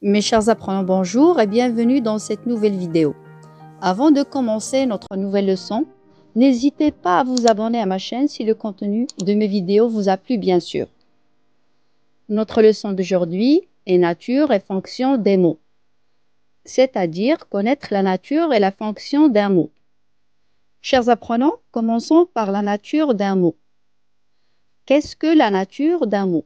Mes chers apprenants, bonjour et bienvenue dans cette nouvelle vidéo. Avant de commencer notre nouvelle leçon, n'hésitez pas à vous abonner à ma chaîne si le contenu de mes vidéos vous a plu, bien sûr. Notre leçon d'aujourd'hui est nature et fonction des mots, c'est-à-dire connaître la nature et la fonction d'un mot. Chers apprenants, commençons par la nature d'un mot. Qu'est-ce que la nature d'un mot?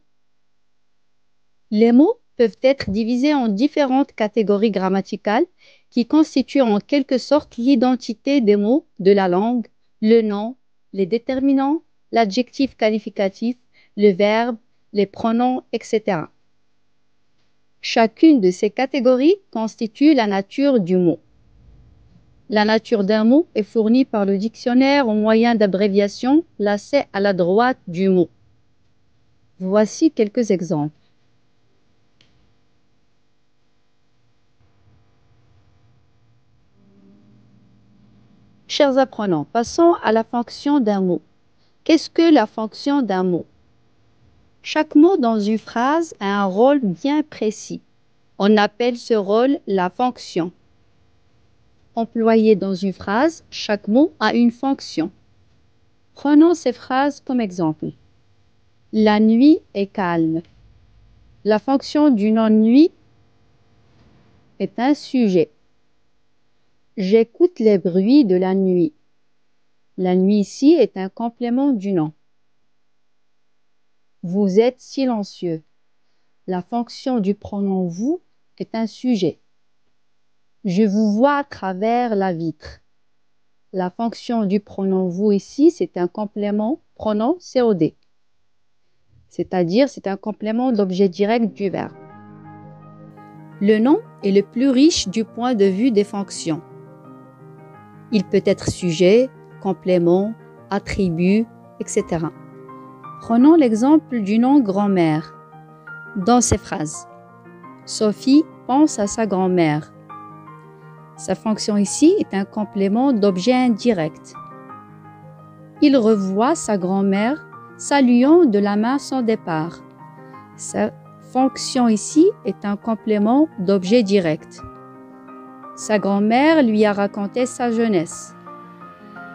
Les mots peuvent être divisés en différentes catégories grammaticales qui constituent en quelque sorte l'identité des mots de la langue, le nom, les déterminants, l'adjectif qualificatif, le verbe, les pronoms, etc. Chacune de ces catégories constitue la nature du mot. La nature d'un mot est fournie par le dictionnaire au moyen d'abréviations placées à la droite du mot. Voici quelques exemples. Chers apprenants, passons à la fonction d'un mot. Qu'est-ce que la fonction d'un mot? Chaque mot dans une phrase a un rôle bien précis. On appelle ce rôle la fonction. Employé dans une phrase, chaque mot a une fonction. Prenons ces phrases comme exemple. La nuit est calme. La fonction du nom nuit est un sujet. J'écoute les bruits de la nuit. La nuit ici est un complément du nom. Vous êtes silencieux. La fonction du pronom vous est un sujet. Je vous vois à travers la vitre. La fonction du pronom vous ici, c'est un complément pronom COD. C'est-à-dire, c'est un complément d'objet direct du verbe. Le nom est le plus riche du point de vue des fonctions. Il peut être sujet, complément, attribut, etc. Prenons l'exemple du nom grand-mère. Dans ces phrases, Sophie pense à sa grand-mère. Sa fonction ici est un complément d'objet indirect. Il revoit sa grand-mère saluant de la main son départ. Sa fonction ici est un complément d'objet direct. Sa grand-mère lui a raconté sa jeunesse.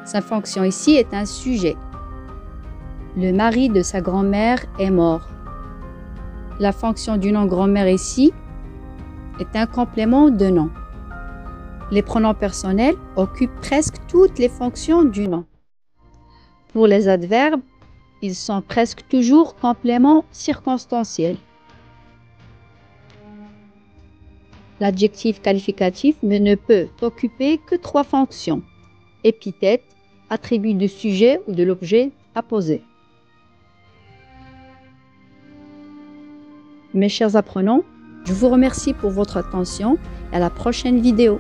Sa fonction ici est un sujet. Le mari de sa grand-mère est mort. La fonction du nom grand-mère ici est un complément de nom. Les pronoms personnels occupent presque toutes les fonctions du nom. Pour les adverbes, ils sont presque toujours compléments circonstanciels. L'adjectif qualificatif ne peut occuper que 3 fonctions: épithète, attribut du sujet ou de l'objet apposé. Mes chers apprenants, je vous remercie pour votre attention et à la prochaine vidéo.